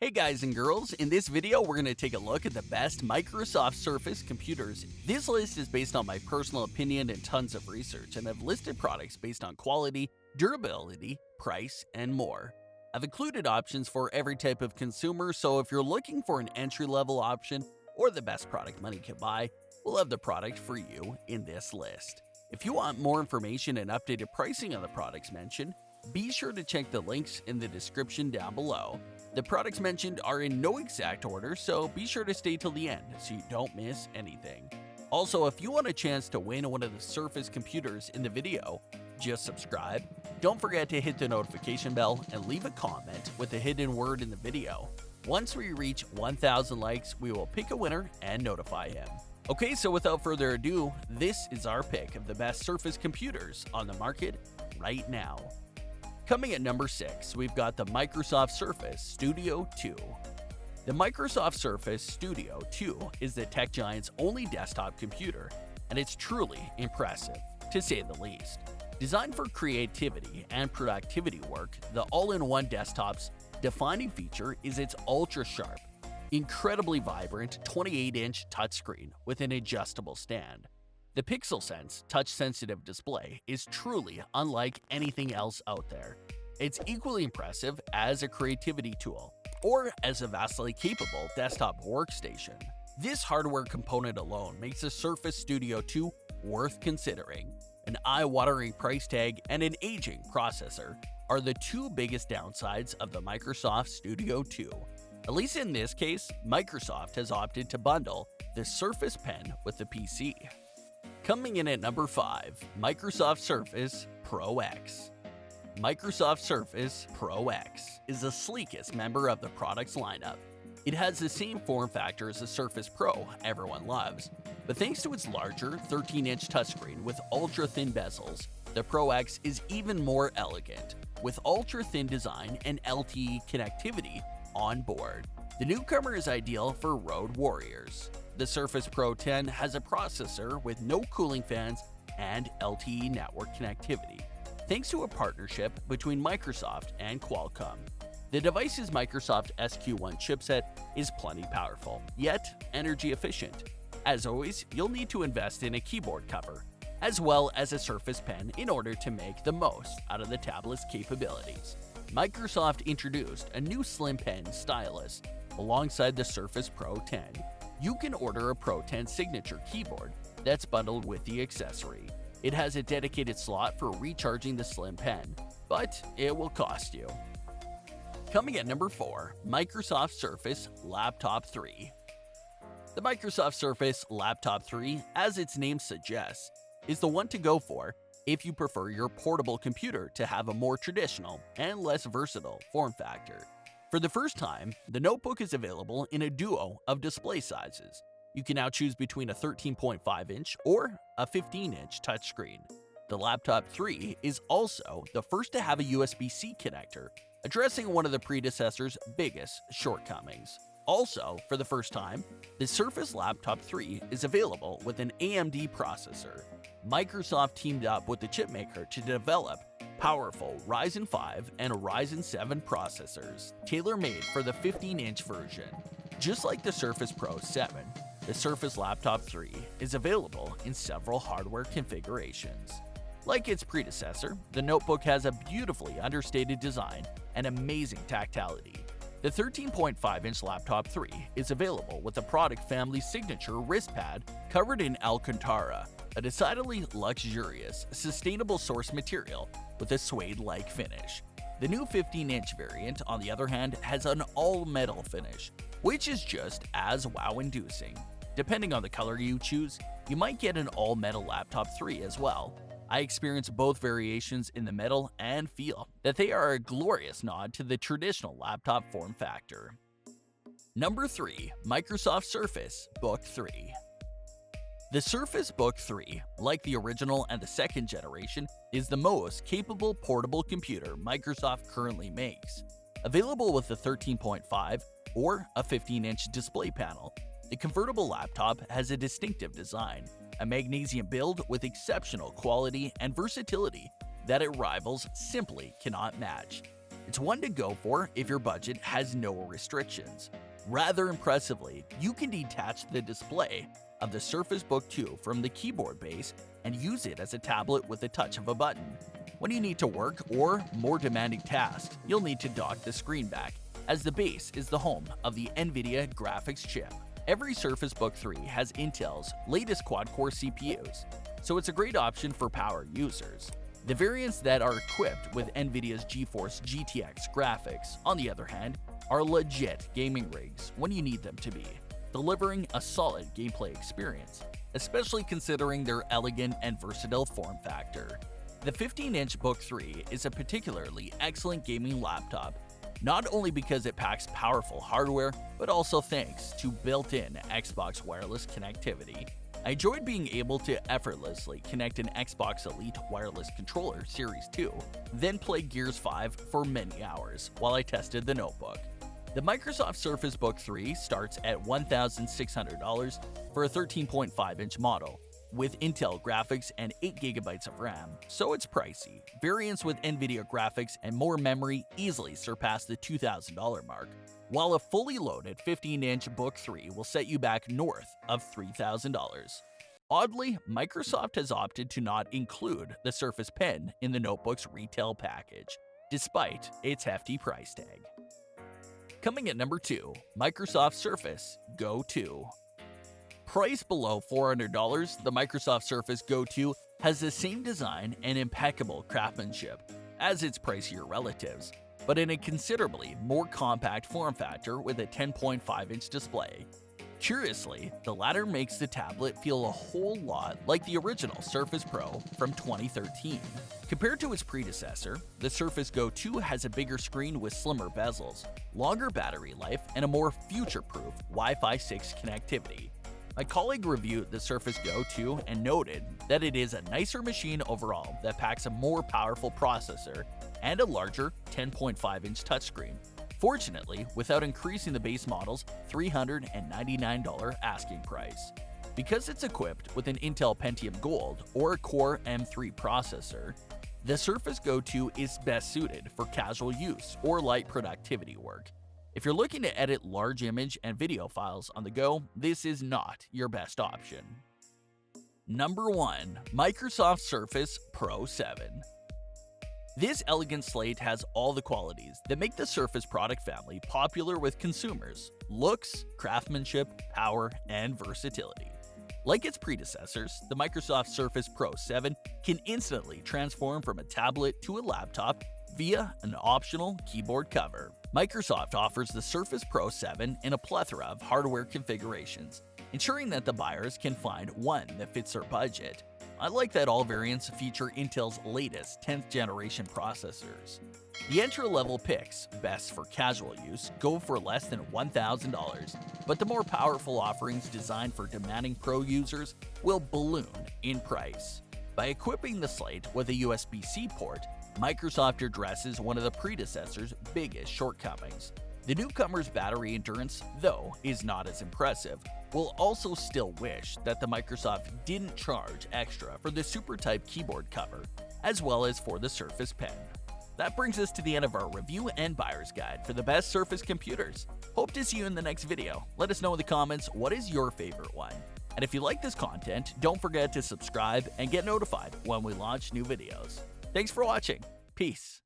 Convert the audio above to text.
Hey guys and girls, in this video we're going to take a look at the best Microsoft Surface computers. This list is based on my personal opinion and tons of research, and I've listed products based on quality, durability, price, and more. I've included options for every type of consumer, so if you're looking for an entry-level option or the best product money can buy, we'll have the product for you in this list. If you want more information and updated pricing on the products mentioned, be sure to check the links in the description down below. The products mentioned are in no exact order, so be sure to stay till the end so you don't miss anything. Also, if you want a chance to win one of the Surface computers in the video, just subscribe. Don't forget to hit the notification bell and leave a comment with the hidden word in the video. Once we reach 1,000 likes, we will pick a winner and notify him. Okay, so without further ado, this is our pick of the best Surface computers on the market right now. Coming at number 6, we've got the Microsoft Surface Studio 2. The Microsoft Surface Studio 2 is the tech giant's only desktop computer, and it's truly impressive, to say the least. Designed for creativity and productivity work, the all-in-one desktop's defining feature is its ultra-sharp, incredibly vibrant 28-inch touchscreen with an adjustable stand. The PixelSense touch-sensitive display is truly unlike anything else out there. It's equally impressive as a creativity tool, or as a vastly capable desktop workstation. This hardware component alone makes the Surface Studio 2 worth considering. An eye-watering price tag and an aging processor are the two biggest downsides of the Microsoft Studio 2. At least in this case, Microsoft has opted to bundle the Surface Pen with the PC. Coming in at number 5, Microsoft Surface Pro X. Microsoft Surface Pro X is the sleekest member of the product's lineup. It has the same form factor as the Surface Pro everyone loves, but thanks to its larger 13-inch touchscreen with ultra-thin bezels, the Pro X is even more elegant, with ultra-thin design and LTE connectivity on board. The newcomer is ideal for road warriors. The Surface Pro 10 has a processor with no cooling fans and LTE network connectivity, thanks to a partnership between Microsoft and Qualcomm. The device's Microsoft SQ1 chipset is plenty powerful, yet energy efficient. As always, you'll need to invest in a keyboard cover, as well as a Surface Pen in order to make the most out of the tablet's capabilities. Microsoft introduced a new slim pen stylus alongside the Surface Pro 10. You can order a Pro 10 signature keyboard that's bundled with the accessory. It has a dedicated slot for recharging the slim pen, but it will cost you. Coming at number 4, Microsoft Surface Laptop 3. The Microsoft Surface Laptop 3, as its name suggests, is the one to go for if you prefer your portable computer to have a more traditional and less versatile form factor. For the first time, the notebook is available in a duo of display sizes. You can now choose between a 13.5-inch or a 15-inch touchscreen. The Laptop 3 is also the first to have a USB-C connector, addressing one of the predecessor's biggest shortcomings. Also, for the first time, the Surface Laptop 3 is available with an AMD processor. Microsoft teamed up with the chipmaker to develop powerful Ryzen 5 and Ryzen 7 processors, tailor-made for the 15-inch version. Just like the Surface Pro 7, the Surface Laptop 3 is available in several hardware configurations. Like its predecessor, the notebook has a beautifully understated design and amazing tactility. The 13.5-inch Laptop 3 is available with the product family's signature wrist pad covered in Alcantara, a decidedly luxurious, sustainable source material with a suede-like finish. The new 15-inch variant, on the other hand, has an all-metal finish, which is just as wow-inducing. Depending on the color you choose, you might get an all-metal Laptop 3 as well. I experienced both variations in the metal and feel that they are a glorious nod to the traditional laptop form factor. Number 3, Microsoft Surface Book 3. The Surface Book 3, like the original and the second generation, is the most capable portable computer Microsoft currently makes. Available with a 13.5 or a 15-inch display panel, the convertible laptop has a distinctive design, a magnesium build with exceptional quality and versatility that it rivals simply cannot match. It's one to go for if your budget has no restrictions. Rather impressively, you can detach the display of the Surface Book 2 from the keyboard base and use it as a tablet with the touch of a button. When you need to work or more demanding tasks, you'll need to dock the screen back, as the base is the home of the NVIDIA graphics chip. Every Surface Book 3 has Intel's latest quad-core CPUs, so it's a great option for power users. The variants that are equipped with NVIDIA's GeForce GTX graphics, on the other hand, are legit gaming rigs when you need them to be, delivering a solid gameplay experience, especially considering their elegant and versatile form factor. The 15-inch Book 3 is a particularly excellent gaming laptop, not only because it packs powerful hardware, but also thanks to built-in Xbox wireless connectivity. I enjoyed being able to effortlessly connect an Xbox Elite wireless controller Series 2, then play Gears 5 for many hours while I tested the notebook. The Microsoft Surface Book 3 starts at $1,600 for a 13.5-inch model, with Intel graphics and 8GB of RAM, so it's pricey. Variants with NVIDIA graphics and more memory easily surpass the $2,000 mark, while a fully loaded 15-inch Book 3 will set you back north of $3,000. Oddly, Microsoft has opted to not include the Surface Pen in the notebook's retail package, despite its hefty price tag. Coming at number 2, Microsoft Surface Go 2. Priced below $400, the Microsoft Surface Go 2 has the same design and impeccable craftsmanship as its pricier relatives, but in a considerably more compact form factor with a 10.5-inch display. Curiously, the latter makes the tablet feel a whole lot like the original Surface Pro from 2013. Compared to its predecessor, the Surface Go 2 has a bigger screen with slimmer bezels, longer battery life, and a more future-proof Wi-Fi 6 connectivity. My colleague reviewed the Surface Go 2 and noted that it is a nicer machine overall that packs a more powerful processor and a larger 10.5-inch touchscreen, fortunately without increasing the base model's $399 asking price. Because it's equipped with an Intel Pentium Gold or a Core M3 processor, the Surface Go 2 is best suited for casual use or light productivity work. If you're looking to edit large image and video files on the go, this is not your best option. Number 1. Microsoft Surface Pro 7. This elegant slate has all the qualities that make the Surface product family popular with consumers: looks, craftsmanship, power, and versatility. Like its predecessors, the Microsoft Surface Pro 7 can instantly transform from a tablet to a laptop via an optional keyboard cover. Microsoft offers the Surface Pro 7 in a plethora of hardware configurations, ensuring that the buyers can find one that fits their budget. I like that all variants feature Intel's latest 10th generation processors. The entry-level picks, best for casual use, go for less than $1,000, but the more powerful offerings designed for demanding pro users will balloon in price. By equipping the slate with a USB-C port, Microsoft addresses one of the predecessor's biggest shortcomings. The newcomer's battery endurance, though, is not as impressive. We'll also still wish that the Microsoft didn't charge extra for the Super Type keyboard cover, as well as for the Surface Pen. That brings us to the end of our review and buyer's guide for the best Surface computers. Hope to see you in the next video. Let us know in the comments what is your favorite one. And if you like this content, don't forget to subscribe and get notified when we launch new videos. Thanks for watching. Peace.